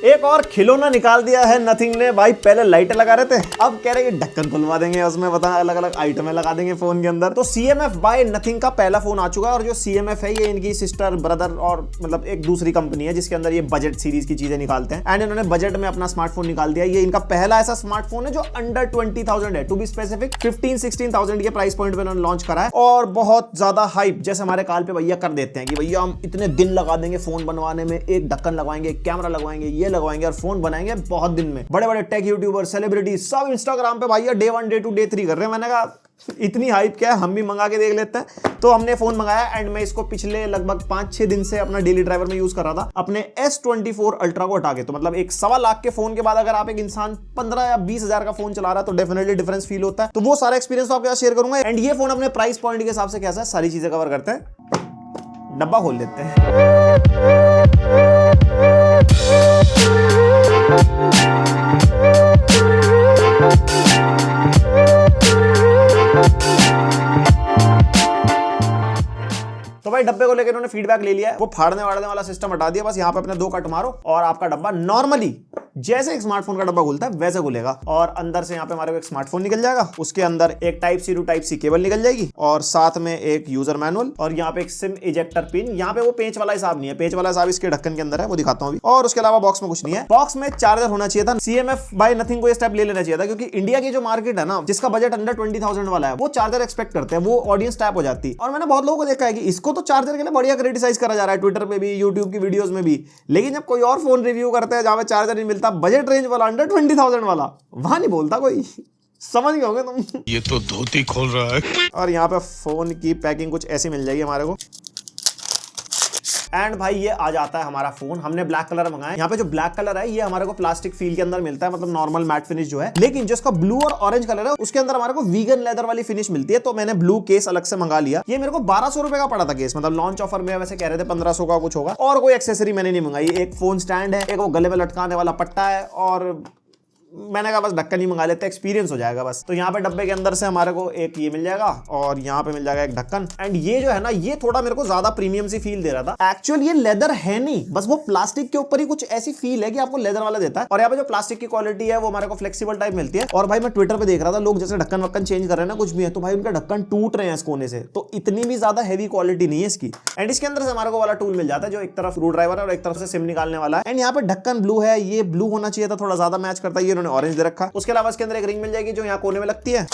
एक और खिलौना निकाल दिया है नथिंग ने भाई। पहले लाइटें लगा रहे थे, अब कह रहे हैं कि ढक्कन खुलवा देंगे, उसमें बता अलग अलग आइटमें लगा देंगे फोन के अंदर। तो CMF बाय नथिंग का पहला फोन आ चुका है। और जो CMF है ये इनकी सिस्टर ब्रदर और मतलब एक दूसरी कंपनी है जिसके अंदर ये बजट सीरीज की चीजें निकालते हैं। एंड इन्होंने बजट में अपना स्मार्टफोन निकाल दिया। ये इनका पहला ऐसा स्मार्टफोन है जो अंडर 20,000 है, टू बी स्पेसिफिक 15-16,000 के प्राइस पॉइंट पे इन्होंने लॉन्च करा है। और बहुत ज्यादा हाइप जैसे हमारे काल पे भैया कर देते हैं कि भैया हम इतने दिन लगा देंगे फोन बनवाने में, एक ढक्कन लगवाएंगे, कैमरा लगवाएंगे, ये लगवाएंगे और फोन बनाएंगे बहुत दिन में। बड़े बड़े टेक यूट्यूबर, सेलिब्रिटी सब इंस्टाग्राम पे भैया डे 1 डे 2 डे 3 कर रहे हैं। मैंने कहा इतनी हाइप क्या है, हम भी मंगा के देख लेते हैं। तो हमने फोन मंगाया एंड मैं इसको पिछले लगभग 5-6 दिन से अपना डेली ड्राइवर में यूज कर रहा था अपने S24 अल्ट्रा को हटा के। तो मतलब एक 1.25 लाख के फोन के बाद अगर आप एक इंसान 15 या 20 हजार का फोन चला रहा है तो डेफिनेटली डिफरेंस फील होता है। तो वो सारा एक्सपीरियंस तो आपके साथ शेयर करूंगा। एंड ये फोन अपने प्राइस पॉइंट के हिसाब से कैसा है सारी चीजें कवर करते हैं। डब्बा खोल लेते हैं। तो भाई डब्बे को लेकर उन्होंने फीडबैक ले लिया है। वो फाड़ने वाड़ने वाला सिस्टम हटा दिया। बस यहाँ पे अपने 2 कट मारो और आपका डब्बा नॉर्मली जैसे एक स्मार्टफोन का डब्बा खुलता है वैसे खुलेगा। और अंदर से यहाँ पे हमारे को एक स्मार्टफोन निकल जाएगा, उसके अंदर एक type C to type C cable निकल जाएगी और साथ में एक यूजर मैनुअल और यहाँ पे एक सिम इजेक्टर पिन। यहाँ पे वो पेंच वाला हिसाब नहीं है, पेंच वाला हिसाब इसके ढक्कन के अंदर है, वो दिखाता हूँ अभी। और उसके अलावा बॉक्स में कुछ नहीं है। बॉक्स में चार्जर होना चाहिए था। CMF बाय नथिंग को ये स्टेप ले लेना चाहिए था क्योंकि इंडिया की जो मार्केट है ना, जिसका बजट अंडर 20,000 वाला है, वो चार्जर एक्सपेक्ट करते हैं, वो ऑडियंस टैप हो जाती है। और मैंने बहुत लोगों को देखा है कि इसको तो चार्जर के लिए बढ़िया क्रिटिसाइज करा जा रहा है ट्विटर पे भी, यूट्यूब की वीडियोस में भी। लेकिन जब कोई और फोन रिव्यू करते हैं जहां पे चार्जर नहीं मिलता, बजट रेंज वाला अंडर 20,000 वाला, वहां नहीं बोलता कोई। समझ गए होंगे तुम। ये तो धोती खोल रहा है। और यहाँ पे फोन की पैकिंग कुछ ऐसी मिल जाएगी हमारे को। एंड भाई ये आ जाता है हमारा फोन। हमने ब्लैक कलर मंगाया। यहाँ पे जो ब्लैक कलर है ये हमारे को प्लास्टिक फील के अंदर मिलता है, मतलब नॉर्मल मैट फिनिश जो है। लेकिन जो इसका ब्लू और ऑरेंज कलर है उसके अंदर हमारे को वीगन लेदर वाली फिनिश मिलती है। तो मैंने ब्लू केस अलग से मंगा लिया। ये मेरे को 1200 रुपए का पड़ा था केस, मतलब लॉन्च ऑफर में वैसे कह रहे थे 1500 का कुछ होगा। और कोई एक्सेसरी मैंने नहीं मंगाई। एक फोन स्टैंड है, एक वो गले में लटकाने वाला पट्टा है और मैंने कहा बस ढक्कन ही मंगा लेते, एक्सपीरियंस हो जाएगा बस। तो यहाँ पे डब्बे के अंदर से हमारे को एक ये मिल जाएगा और यहाँ पे मिल जाएगा एक ढक्कन। एंड ये जो है ना, ये थोड़ा मेरे को ज्यादा प्रीमियम सी फील दे रहा था। एक्चुअली ये लेदर है नहीं, बस वो प्लास्टिक के ऊपर ही कुछ ऐसी फील है कि आपको लेदर वाला देता है। और यहाँ पे जो प्लास्टिक की क्वालिटी है वो हमारे को फ्लेक्सिबल टाइप मिलती है। और भाई मैं ट्विटर पे देख रहा था लोग जैसे ढक्कन वक्कन चेंज कर रहे हैं ना, कुछ भी है तो भाई उनका ढक्कन टूट रहे हैं इस कोने से। तो इतनी भी ज्यादा हैवी क्वालिटी नहीं है इसकी। एंड इसके अंदर से हमारे को वाला टूल मिल जाता है जो एक तरफ स्क्रू ड्राइवर है और एक तरफ से सिम निकालने वाला है। एंड यहाँ पे ढक्कन ब्लू है, ये ब्लू होना चाहिए था, थोड़ा ज्यादा मैच करता है, ये इन्होंने ऑरेंज दे रखा। उसके अलावा इसके अंदर एक रिंग मिल जाएगी जो यहाँ कोने में लगती है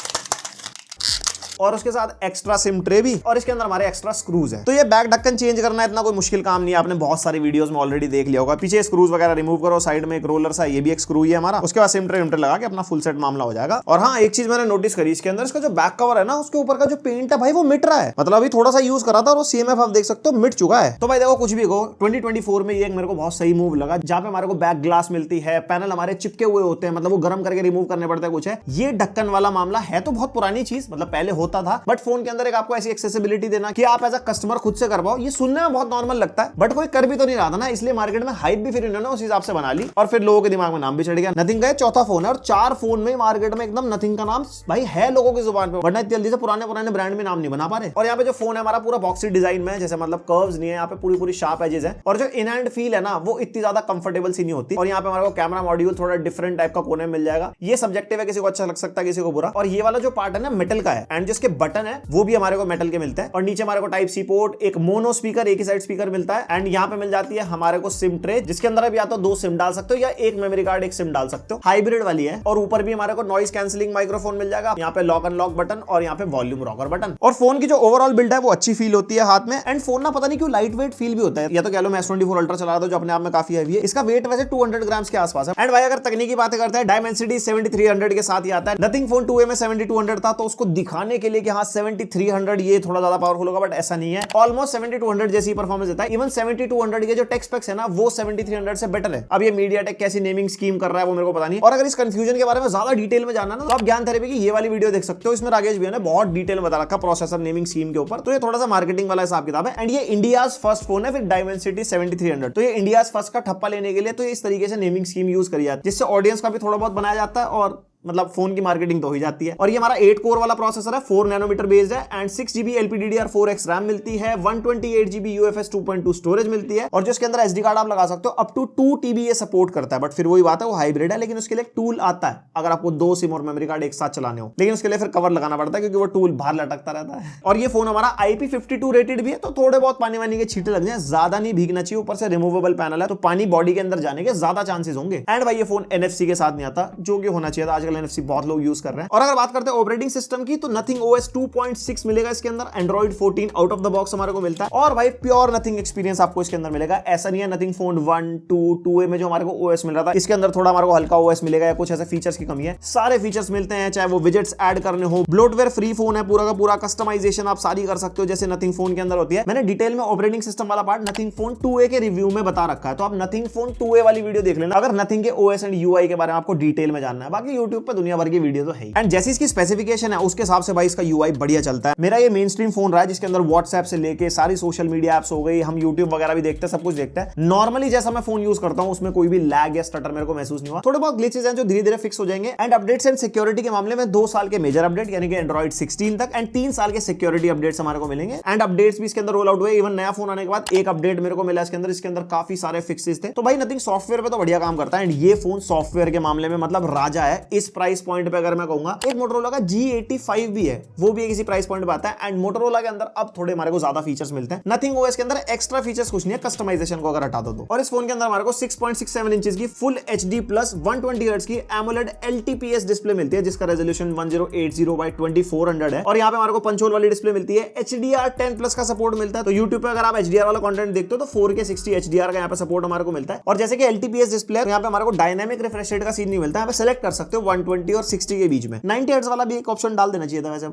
और उसके साथ एक्स्ट्रा सिम ट्रे भी। और इसके अंदर हमारे एक्स्ट्रा स्क्रूज है। तो ये बैक ढक्कन चेंज करना इतना कोई मुश्किल काम नहीं है, आपने बहुत सारी वीडियोस में ऑलरेडी देख लिया होगा। पीछे स्क्रूज वगैरह रिमूव करो, साइड में एक रोलर सा, ये भी एक स्क्रू ही है हमारा। उसके बाद सिम ट्रे लगा के अपना फुल सेट मामला हो जाएगा। और हाँ, एक चीज मैंने नोटिस करी, इसके अंदर इसका जो बैक कवर है ना, उसके ऊपर का जो पेंट है भाई वो मिट रहा है। मतलब अभी थोड़ा सा यूज करा था और वो CMF आप देख सकते हो मिट चुका है। तो भाई देखो कुछ भी हो, 2024 में ये मेरे को बहुत सही मूव लगा, जहां पे हमारे को बैक ग्लास मिलती है, पैनल हमारे चिपके हुए होते हैं, मतलब वो गर्म करके रिमूव करने पड़ते हैं कुछ है। ये ढक्कन वाला मामला है तो बहुत पुरानी चीज, मतलब पहले होता था, बट फोन के अंदर एक आपको ऐसी एक्सेसिबिलिटी देना कि आप एज अ कस्टमर खुद से कर पाओ, ये सुनने में बहुत नॉर्मल लगता है बट कोई कर भी तो नहीं रहा था ना, इसलिए मार्केट में हाइप भी फिर इन्होंने उस हिसाब से बना ली और फिर लोगों के दिमाग में नाम भी चढ़ गया। नथिंग का चौथा फोन है और 4 फोन में मार्केट में एकदम नथिंग का नाम भाई है लोगों की जुबान पे, वरना जल्दी से पुराने ब्रांड में नाम नहीं बना पा रहे। और यहाँ पे जो फोन है हमारा पूरा बॉक्सी डिजाइन में, जैसे मतलब कर्व्स नहीं है, यहाँ पे पूरी शार्प एजेस है और जो इन हैंड फील है ना वो इतनी ज्यादा कंफर्टेबल सी नहीं होती। और यहाँ पे हमारे को कैमरा मॉड्यूल थोड़ा डिफरेंट टाइप का कोने में मिल जाएगा। ये सब्जेक्टिव है, किसी को अच्छा लग सकता है किसी को बुरा। और ये वाला जो पार्ट है ना मेटल का है एंड जिसके बटन है वो भी हमारे को मेटल के मिलते हैं। और नीचे हमारे को टाइप सी पोर्ट, एक मोनो स्पीकर, एक ही साइड स्पीकर मिलता है। एंड यहाँ पे मिल जाती है हमारे को सिम ट्रे, जिसके अंदर अब या तो 2 सिम डाल सकते हो या एक मेमोरी कार्ड एक सिम डाल सकते हो, हाइब्रिड वाली है। और ऊपर भी हमारे को नॉइस कैंसिलिंग माइक्रोफोन मिल जाएगा, यहाँ पे लॉक अनलॉक बटन और यहाँ पे वॉल्यूम रॉकर बटन। और फोन की जो ओवरऑल बिल्ड है वो अच्छी फील होती है हाथ में। एंड फोन ना पता नहीं क्यों लाइट वेट फील भी होता है। या तो कह लो मैं S24 अल्ट्रा चला रहा था जो अपने आप में काफी हैवी है, इसका वेट वैसे 200 ग्राम्स के आसपास है। एंड भाई अगर तकनीकी बातें करते हैं, डायमेंसिटी 7300 के साथ ही आता है। नथिंग फोन 2A में 7200 था, तो उसको दिखाने के लिए कि हाँ 7300 ये थोड़ा ज्यादा पावरफुल होगा, बट ऐसा नहीं है। ऑलमोस्ट 7200 जैसी परफॉर्मेंस देता है। इवन 7200 के जो टेक स्पेक्स है ना वो 7300 से बेटर है। अब ये मीडियाटेक कैसी नेमिंग स्कीम कर रहा है वो मेरे को पता नहीं। और अगर इस कंफ्यूजन के बारे में ज्यादा डिटेल में जानना ना तो आप ज्ञान थेरेपी की ये वाली वीडियो देख सकते हो। इसमें राकेश भैया ने बहुत डिटेल में बता रखा प्रोसेसर नेमिंग स्कीम के ऊपर। तो ये थोड़ा सा मार्केटिंग वाला हिसाब किताब है। एंड ये इंडियाज फर्स्ट फोन है फिर डायमेंसिटी 7300। तो ये इंडियाज फर्स्ट का ठप्पा लेने के लिए तो इस तरीके से नेमिंग स्कीम यूज करी जाती है, जिससे ऑडियंस का भी थोड़ा बहुत बनाया जाता है और मतलब फोन की मार्केटिंग तो हो ही जाती है। और ये हमारा 8 कोर वाला प्रोसेसर है, 4 नैनोमीटर बेस्ड है एंड 6GB LPDDR4X रैम मिलती है, 128GB UFS 2.2 स्टोरेज मिलती है और जो इसके अंदर SD कार्ड आप लगा सकते हो अप टू 2TB ये सपोर्ट करता है। बट फिर वही बात है, वो हाइब्रिड है, लेकिन उसके लिए एक टूल आता है अगर आपको 2 सिम और मेमोरी कार्ड एक साथ चलाने हो, लेकिन उसके लिए फिर कवर लगाना पड़ता है क्योंकि वो टूल बाहर लटकता रहता है। और ये फोन हमारा IP52 रेटेड भी है, तो थोड़े बहुत पानी वानी के छींटे लग जाए, ज्यादा नहीं भीगना चाहिए। ऊपर से रिमूवेबल पैनल है तो पानी बॉडी के अंदर जाने के ज्यादा चांसेस होंगे। एंड भाई ये फोन NFC के साथ नहीं आता, जो कि होना चाहिए था, आजकल NFC बहुत लोग यूज कर रहे हैं। और अगर बात करते हैं ऑपरेटिंग सिस्टम की तो नथिंग OS 2.6 मिलेगा इसके अंदर, Android 14 out of the box हमारे को मिलता है और भाई प्योर नथिंग एक्सपीरियंस आपको इसके अंदर मिलेगा। ऐसा नहीं है नथिंग फोन 1, 2, 2A में जो हमारे को OS मिल रहा था इसके अंदर थोड़ा हमारे को हल्का OS मिलेगा या कुछ ऐसे फीचर्स की कमी है, सारे फीचर्स मिलते हैं, चाहे वो विजेट्स ऐड करने हो, ब्लोटवेयर फ्री फोन है, पूरा का पूरा कस्टमाइजेशन आप सारी कर सकते हो जैसे नथिंग फोन के अंदर होती है। मैंने डिटेल में ऑपरेटिंग सिस्टम वाला पार्ट नथिंग फोन 2A के रिव्यू में बता रखा है, तो आप नथिंग फोन 2A वाली वीडियो देख लेना अगर नथिंग के OS एंड UI के बारे में आपको डिटेल में जानना है। बाकी YouTube पे दुनिया भर की वीडियो तो है। एंड जैसी इसकी स्पेसिफिकेशन है उसके हिसाब से भाई इसका UI बढ़िया चलता है। मेरा ये मेन स्ट्रीम फोन रहा है जिसके अंदर WhatsApp से लेके सारी सोशल मीडिया एप्स हो गई, हम YouTube वगैरह भी देखते हैं, सब कुछ देखते हैं। नॉर्मली जैसा मैं फोन यूज करता हूं उसमें कोई भी लैग या स्टटर मेरे को महसूस नहीं हुआ। थोड़े बहुत ग्लिचेस हैं जो धीरे धीरे फिक्स हो जाएंगे। एंड अपडेट्स एंड सिक्योरिटी के मामले में 2 साल के मेजर अपडेट यानी कि Android 16 तक एंड 3 साल के सिक्योरिटी अपडेट्स हमारे को मिलेंगे। एंड अपडेट्स भी इसके अंदर रोल आउट हुए। इवन नया फोन आने के बाद एक अपडेट मेरे को मिला इसके अंदर काफी सारे फिक्सेस थे। तो भाई नथिंग सॉफ्टवेयर पे तो बढ़िया काम करता है एंड ये फोन सॉफ्टवेयर के मामले में मतलब राजा है। इस प्राइस पॉइंट पे अगर मैं कहूंगा, एक मोटोरोला का G85 भी है, वो भी एक इसी प्राइस पॉइंट पे आता है। एंड मोटोरोला के अंदर अब थोड़े हमारे को ज्यादा फीचर्स मिलते हैं। नथिंग OS के अंदर एक्स्ट्रा फीचर्स कुछ नहीं है, कस्टमाइजेशन को अगर हटा दो तो। और इस फोन के अंदर हमारे को 6.67 इंचेस की फुल HD प्लस 120 हर्ट्ज की AMOLED LTPS डिस्प्ले मिलती है जिसका रेजोल्यूशन 1080x2400 है। और यहाँ पे हमारे को पंच होल वाली डिस्प्ले मिलती है। HDR10 प्लस का सपोर्ट मिलता है, तो YouTube पे अगर आप HDR वाला कंटेंट देखते हो तो 4K 60 HDR का यहाँ पे सपोर्ट हमारे को मिलता है। और जैसे कि LTPS डिस्प्ले है, यहाँ पे हमारे को डायनामिक रिफ्रेश रेट का सीन नहीं मिलता है, यहाँ पे सेलेक्ट कर सकते हो 120 और 60 के बीच में। 90 हर्ट्ज वाला भी एक ऑप्शन डाल देना चाहिए था वैसे,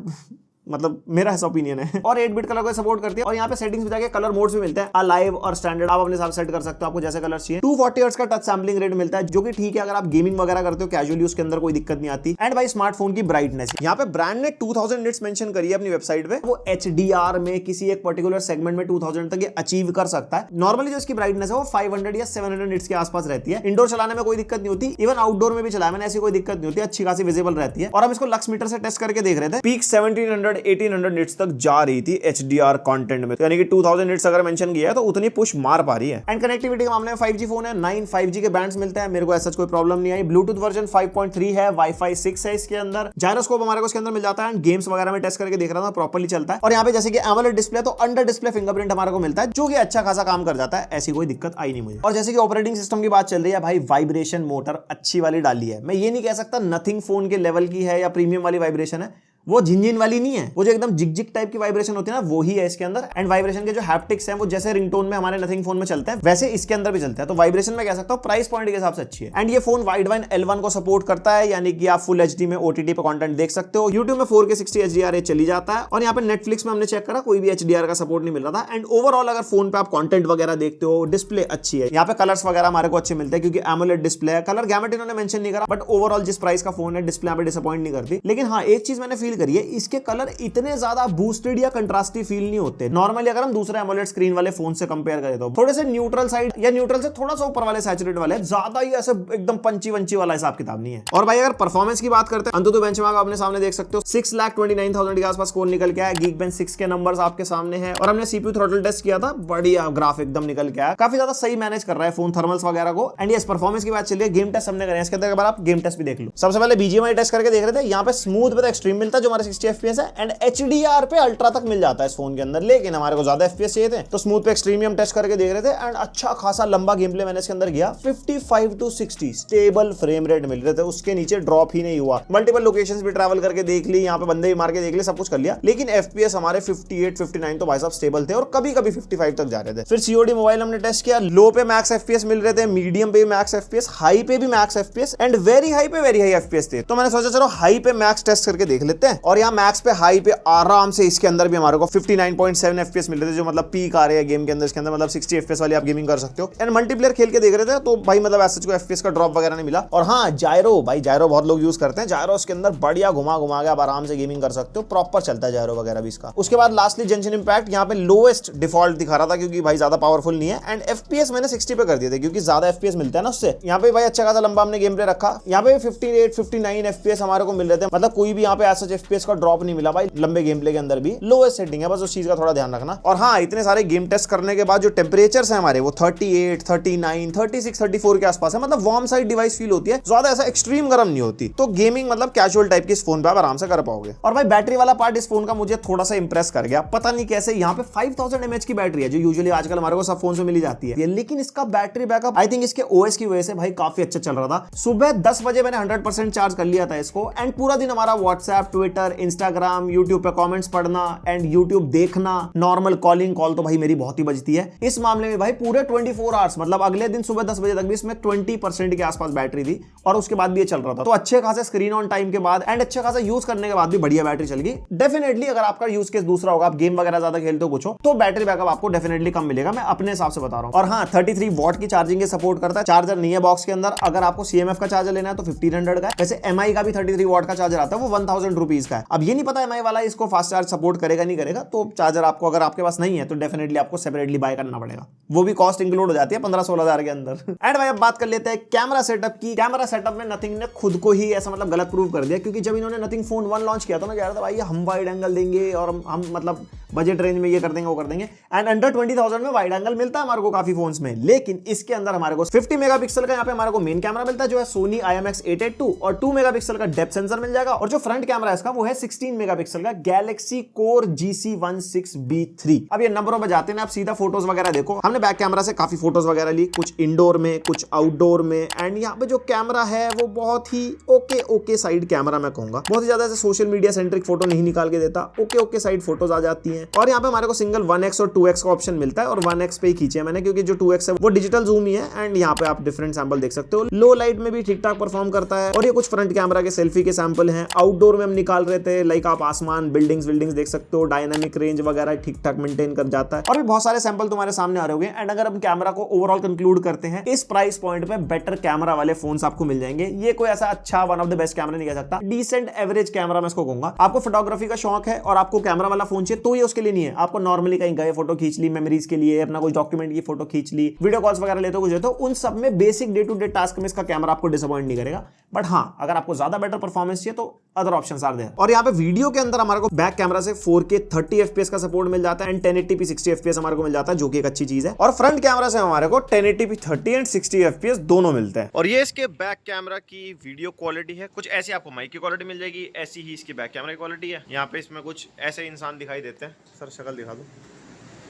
मतलब मेरा ऐसा ओपिनियन है। और 8 बिट कलर को सपोर्ट करती है। और यहाँ पे सेटिंग्स में जाके कलर मोड्स भी मिलते हैं, लाइव और स्टैंडर्ड, आप अपने हिसाब से सेट कर सकते हो, आपको जैसे कलर चाहिए। 240 हर्ट्ज का टच सैंपलिंग रेट मिलता है जो कि ठीक है अगर आप गेमिंग वगैरह करते हो कैजुअली, उसके अंदर कोई दिक्कत नहीं आती। एंड भाई स्मार्टफोन की ब्राइटनेस, यहाँ पे ब्रांड ने 2000 निट्स मेंशन करी है अपनी वेबसाइट पे। वो HDR में किसी एक पर्टिकुलर सेगमेंट में 2000 तक ये अचीव कर सकता है। नॉर्मली जो इसकी ब्राइटनेस है वो 500 या 700 निट्स के आसपास रहती है। इंडोर चलाने में कोई दिक्कत नहीं होती, इवन आउटडोर में भी चलाने में ऐसी कोई दिक्कत नहीं होती, अच्छी खासी विजिबल रहती है। और हम इसको लक्स मीटर से टेस्ट करके देख रहे थे, पीक 1700 1800 निट्स तक जा रही थी HDR कंटेंट में, यानी कि 2000 निट्स अगर मेंशन किया है तो उतनी पुश मार पा रही है। एंड कनेक्टिविटी के मामले में 5G फोन है, 9 5G के बैंड्स मिलते हैं, मेरे को ऐसा कोई प्रॉब्लम नहीं आई। ब्लूटूथ वर्जन 5.3 है, वाईफाई 6 है इसके अंदर, जायरोस्कोप हमारे को इसके अंदर मिल जाता है। गेम्स वगैरह में टेस्ट करके देख रहा था, प्रॉपर्ली चलता है। और यहाँ पे जैसे कि AMOLED डिस्प्ले तो अंडर डिस्प्ले फिंगरप्रिंट हमारे को मिलता है जो कि अच्छा खासा काम कर जाता है, ऐसी कोई दिक्कत आई नहीं मुझे। और जैसे कि ऑपरेटिंग सिस्टम की बात चल रही है, भाई वाइब्रेशन मोटर अच्छी वाली डाली है। मैं ये नहीं कह सकता नथिंग फोन के लेवल की है या प्रीमियम वाली वाइब्रेशन है, वो झिनझिन वाली नहीं है, वो जो एकदम जिग टाइप की वाइब्रेशन होती है ना, वो ही है इसके अंदर। एंड वाइब्रेशन के जो हैप्टिक्स हैं वो जैसे रिंगटोन में हमारे नथिंग फोन में चलते हैं वैसे इसके अंदर भी चलते हैं। तो वाइब्रेशन में कह सकता हूं प्राइस पॉइंट के हिसाब से अच्छी है। एंड ये फोन वाइडवाइन L1 को सपोर्ट करता है, यानी कि आप फुल HD में OTT पे कंटेंट देख सकते हो। YouTube में 4K 60 HDR चली जाता है। और यहाँ पे नेटफ्लिक्स में हमने चेक करा, कोई भी HDR का सपोर्ट नहीं मिल रहा था। एंड ओवरऑल अगर फोन पे आप कंटेंट वगैरह देखते हो, डिस्प्ले अच्छी है। यहाँ पे कलर्स वगैरह हमारे को अच्छे मिलते हैं क्योंकि AMOLED डिस्प्ले है। कलर गैमेट इन्होंने मेंशन नहीं करा, बट ओवरऑल जिस प्राइस का फोन है डिस्प्ले यहाँ पे डिसअपॉइंट नहीं करती। लेकिन हाँ, एक चीज मैंने फील करी है, इसके कलर इतने ज्यादा बूस्टेड या कंट्रास्टी फील नहीं होते। नॉर्मली अगर हम दूसरे AMOLED स्क्रीन वाले फोन से कंपेयर करें तो थोड़े से न्यूट्रल साइड या न्यूट्रल से थोड़ा सा ऊपर वाले सैचुरेट वाले, ज्यादा ही ऐसे एकदम पंची वंची वाला हिसाब किताब नहीं है। और भाई अगर परफॉर्मेंस की बात करते हैं, अंतुतु बेंचमार्क अपने सामने देख सकते हो, 6,29,000 के आसपास स्कोर निकल के आया। Geekbench 6 के नंबर्स आपके सामने हैं। और हमने CPU थ्रॉटल टेस्ट किया था, बढ़िया ग्राफ एकदम निकल के आया, काफी ज्यादा सही मैनेज कर रहा है फोन थर्मल्स वगैरह को। एंड यस, परफॉर्मेंस की बात चलिए, गेम टेस्ट हमने करे, इसके अंदर एक बार आप गेम टेस्ट भी देख लो। सबसे पहले BGMI टेस्ट करके देख रहे थे, यहाँ पे स्मूथ पे तो एक्सट्रीम मिलता है जो हमारे 60 FPS है, एंड HDR पे अल्ट्रा तक मिल जाता है इस फोन के अंदर, लेकिन हमारे को ज्यादा FPS चाहिए थे तो स्मूथ पे एक्सट्रीम हम टेस्ट करके देख रहे थे। एंड अच्छा खासा लंबा गेम प्ले मैंने इसके अंदर किया, 55 to 60 स्टेबल फ्रेम रेट मिल रहे थे, उसके नीचे ड्रॉप ही नहीं हुआ। मल्टीपल लोकेशंस भी ट्रैवल करके देख ली, यहाँ पे बंदे भी मार के देख लिए, सब कुछ कर लिया, लेकिन FPS हमारे 58 59 तो भाई साहब स्टेबल थे और कभी कभी 55 तक जा रहे थे। फिर COD मोबाइल हमने टेस्ट किया, लो पे मैक्स FPS मिल रहे थे, मीडियम पे भी मैक्स FPS, हाई पे भी max FPS and very high पे वेरी हाई FPS थे। तो मैंने सोचा चलो हाई पे मैक्स टेस्ट करके देख लेते हैं। हैं। और यहाँ मैक्स पे हाई पे आराम से इसके अंदर भी हमारे को 59.7 FPS मिल रहे थे, जो मतलब पीक आ रहे हैं गेम के अंदर। इसके अंदर मतलब 60 FPS वाली आप गेमिंग कर सकते हो। एंड मल्टीप्लेयर खेल के देख रहे थे तो भाई मतलब ऐसा कोई FPS का ड्रॉप वगैरह नहीं मिला। और हाँ, जायरो, भाई जायरो बहुत लोग यूज करते हैं। जायरो इसके अंदर बढ़िया घुमा घुमा के आप आराम से गेमिंग कर सकते हो, प्रॉपर चलता है जायरो वगैरह भी इसका। उसके बाद लास्टली जेंशन इंपैक्ट यहाँ पे लोएस्ट डिफॉल्ट दिखा रहा था, क्योंकि भाई ज्यादा पावरफुल नहीं है। एंड FPS मैंने 60 पे कर दिए थे, क्योंकि ज्यादा FPS मिलता है ना उससे। यहाँ पे भाई अच्छा खासा लंबा हमने गेम प्ले रखा। यहाँ पे 58 59 FPS हमारे को मिल रहे थे, मतलब कोई भी यहाँ पे ऐसा FPS का ड्रॉप नहीं मिला भाई लंबे गेम प्ले के अंदर भी। लोएस्ट सेटिंग है, बस उस चीज का थोड़ा ध्यान रखना। और हाँ, इतने सारे गेम टेस्ट करने के बाद जो टेम्परेचर्स हैं हमारे, वो 38 39 36 34 के आसपास है। मतलब वार्म साइड डिवाइस फील होती है, ज्यादा ऐसा एक्सट्रीम गर्म नहीं होती। तो गेमिंग मतलब कैजुअल टाइप की इस फोन पे आप आराम से कर पाओगे। और भाई बैटरी वाला पार्ट इस फोन का मुझे थोड़ा सा इंप्रेस कर गया, पता नहीं कैसे। यहाँ पे 5000 mAh की बैटरी है, जो यूजुअली आजकल हमारे को सब फोन में मिली जाती है, लेकिन इसका बैटरी बैकअप आई थिंक इसके OS की वजह से भाई काफी अच्छा चल रहा था। सुबह 10 बजे मैंने 100% चार्ज कर लिया था इसको। एंड पूरा दिन हमारा व्हाट्सएप, ट्विटर, इंस्टाग्राम, यूट्यूब पे कमेंट्स पढ़ना एंड यूट्यूब देखना, नॉर्मल कॉलिंग कॉल तो भाई मेरी बहुत ही बजती है इस मामले में भाई। पूरे 24 आवर्स, मतलब अगले दिन सुबह 10 बजे तक भी इसमें 20% के आसपास बैटरी थी, और उसके बाद भी ये चल रहा था। तो अच्छे खासे स्क्रीन ऑन टाइम के बाद एंड अच्छे खासा यूज करने के बाद भी बढ़िया बैटरी चल गई। डेफिनेटली अगर आपका यूज केस दूसरा होगा, आप गेम वगैरह ज्यादा खेलते हो कुछ हो, तो बैटरी बैकअप आपको डेफिनेटली कम मिलेगा, मैं अपने हिसाब से बता रहा हूं। और हाँ, 33 वॉट की चार्जिंग के सपोर्ट करता है। चार्जर नहीं है बॉक्स के अंदर। अगर आपको CMF का चार्जर लेना है तो 1500 का है। वैसे MI का भी 33 वॉट का चार्जर आता है, वो 1000 रुपीज का है। अब ये नहीं पता MI वाला इसको फास्ट चार्ज सपोर्ट करेगा नहीं करेगा, तो चार्जर आपको अगर आपके पास नहीं है तो डेफिनेटली आपको सेपरेटली बाय करना पड़ेगा। वो भी कॉस्ट इंक्लूड हो जाती है 15-16 हजार के अंदर। एंड भाई अब बात कर लेते हैं कैमरा सेटअप की। कैमरा सेटअप में नथिंग ने खुद को ही ऐसा मतलब गलत प्रूव कर दिया, क्योंकि जब इन्होंने नथिंग फोन 1 लॉन्च किया था ना, कह रहा था भाई हम वाइड एंगल देंगे और हम मतलब बजट रेंज में ये कर देंगे वो कर देंगे। एंड अंडर 20,000 में वाइड एंगल मिलता है हमारे को काफी फोन्स में, लेकिन इसके अंदर हमारे को 50 मेगापिक्सल का यहाँ पे हमारे को मेन कैमरा मिलता है, जो है सोनी IMX882, और 2 मेगापिक्सल का डेप्थ सेंसर मिल जाएगा। और जो फ्रंट कैमरा है इसका वो है 16 मेगापिक्सल का गैलेक्सी कोर GC16B3। अब ये नंबरों में जाते हैं, आप सीधा फोटोज वगैरह देखो। हमने बैक कैमरा से काफी फोटोज वगैरह ली, कुछ इंडोर में कुछ आउटडोर में। एंड यहाँ पे जो कैमरा है वो बहुत ही ओके साइड कैमरा मैं कहूंगा, बहुत ही ज्यादा सोशल मीडिया सेंट्रिक फोटो नहीं निकाल के देता, ओके साइड फोटोज आ जाती हैं। और यहाँ पे हमारे को सिंगल 1x और 2x का ऑप्शन मिलता है, और 1x पे ही खींचे है मैंने, क्योंकि जो 2x है वो डिजिटल जूम ही है। एंड यहाँ पे आप डिफरेंट सैंपल देख सकते हो, लो लाइट में भी ठीक ठाक परफॉर्म करता है। और ये कुछ फ्रंट कैमरा के सेल्फी के सैंपल हैं, आउटडोर में हम निकाल रहे थे, लाइक आप आसमान, बिल्डिंग्स देख सकते हो, डायनामिक रेंज वगैरह ठीक ठाक मेंटेन कर जाता है। और भी बहुत सारे सैंपल तुम्हारे सामने आ रहे होंगे। एंड अगर हम कैमरा को ओवरऑल कंक्लूड करते हैं, इस प्राइस पॉइंट पे बेटर कैमरा वाले फोन्स आपको मिल जाएंगे। ये कोई ऐसा अच्छा one of the best camera नहीं कह सकता, डिसेंट एवरेज कैमरा मैं इसको कहूंगा। आपको फोटोग्राफी का शौक है और आपको कैमरा वाला फोन चाहिए, तो ये उसके लिए नहीं है। आपको नॉर्मली कहीं गए फोटो खींच ली, मेमोरीज के लिए, अपना कोई डॉक्यूमेंट की फोटो खींच ली, वीडियो कॉल्स वगैरह लेते हो कुछ, तो उन सब में basic day to day task में इसका कैमरा आपको डिसअपॉइंट नहीं करेगा। बट हाँ, अगर आपको ज्यादा बेटर परफॉर्मेंस चाहिए तो अदर ऑप्शंस आर देयर। और यहाँ पे वीडियो के अंदर हमारे को बैक कैमरा से 4K 30 FPS का सपोर्ट मिल जाता है, एंड 1080p 60 FPS हमारे को मिल जाता है, जो कि एक अच्छी चीज है। और फ्रंट कैमरा से हमारे को 1080p 30 एंड 60 FPS दोनों मिलते हैं। और ये इसके बैक कैमरा की वीडियो क्वालिटी है। कुछ ऐसी आपको माइक की क्वालिटी मिल जाएगी, ऐसी ही इसकी बैक कैमरा की क्वालिटी है। यहाँ पे इसमें कुछ ऐसे इंसान दिखाई देते हैं। सर शक्ल दिखा दो,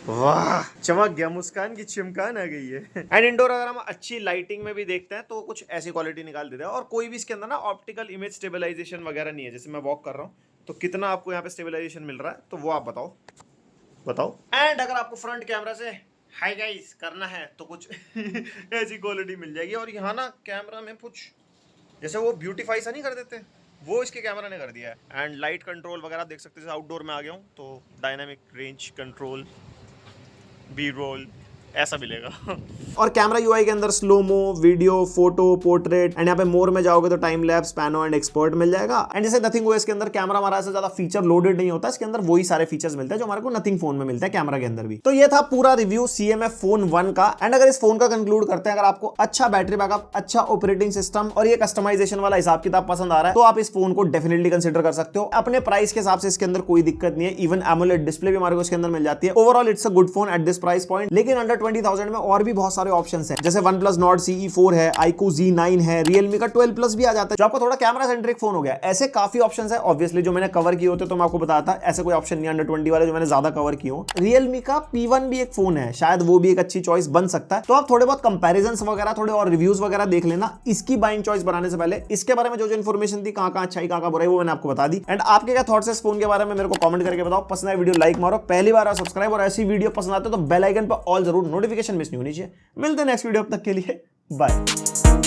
वाह चमक गया, मुस्कान की चिमकान आ गई है। एंड इंडोर अगर हम अच्छी लाइटिंग में भी देखते हैं तो कुछ ऐसी क्वालिटी निकाल देते हैं। और कोई भी इसके अंदर ना ऑप्टिकल इमेज स्टेबलाइजेशन वगैरह नहीं है। जैसे मैं वॉक कर रहा हूँ तो कितना आपको यहाँ पे स्टेबलाइजेशन मिल रहा है, तो वो आप बताओ। एंड अगर आपको फ्रंट कैमरा से हाय गाइस करना है तो कुछ ऐसी क्वालिटी मिल जाएगी। और यहाँ ना कैमरा में कुछ जैसे वो ब्यूटीफाई सा नहीं कर देते, वो इसके कैमरा ने कर दिया है। एंड लाइट कंट्रोल वगैरह देख सकते हैं। आउटडोर में आ गया हूँ तो dynamic range control, B roll ऐसा मिलेगा। और कैमरा यूआई के अंदर slomo, video, photo, portrait, and यहाँ पे मोर में जाओगे तो time lapse, pano and expert मिल जाएगा। एंड जैसे नथिंग OS के अंदर कैमरा हमारा ऐसा ज्यादा फीचर लोडेड नहीं होता, इसके अंदर वही सारे फीचर्स मिलते हैं जो हमारे को नथिंग फोन में मिलता है कैमरा के अंदर भी। तो ये था पूरा रिव्यू CMF फोन 1 का। एंड अगर इस फोन का कंक्लूड करते हैं, अगर आपको अच्छा बैटरी बैकअप, अच्छा ऑपरेटिंग सिस्टम और ये कस्टमाइजेशन वाला हिसाब किताब पसंद आ रहा है, तो आप इस फोन को डेफिनेटली कंसिडर कर सकते हो। अपने प्राइस के हिसाब से इसके अंदर कोई दिक्कत नहीं है। इवन एमोलेड डिस्प्ले भी हमारे को इसके अंदर मिल जाती है। Overall it's a good phone at this price point. लेकिन अंडर 20,000 में और भी बहुत सारे ऑप्शंस हैं, जैसे OnePlus Nord CE4 है, iQOO Z9 है, Realme का 12 Plus भी आ जाता है, जो आपको थोड़ा कैमरा सेंट्रिक फोन हो गया। ऐसे काफी ऑप्शंस है। ऑब्वियसली जो मैंने कवर किए होते तो मैं आपको बताता, ऐसे कोई ऑप्शन नहीं अंडर 20 वाले जो मैंने ज्यादा कवर किए हो। Realme का P1 भी एक फोन है, शायद वो भी एक अच्छी चॉइस बन सकता है। तो आप थोड़े बहुत कंपैरिजंस वगैरह, थोड़े और रिव्यूज वगैरह देख लेना इसकी बाइंग चॉइस बनाने से पहले। इसके बारे में जो इन्फॉर्मेशन थी, कहां अच्छाई कहां बुराई, वो मैंने आपको बता दी। एंड आपके क्या थॉट्स है इस फोन के बारे में मेरे को कमेंट करके बताओ। पसंद है वीडियो लाइक मारो, पहली बार सब्सक्राइब, और ऐसी वीडियो पसंद आते तो बेल आइकन पर ऑल जरूर, नोटिफिकेशन मिस नहीं होनी चाहिए। मिलते हैं नेक्स्ट वीडियो, अब तक के लिए बाय।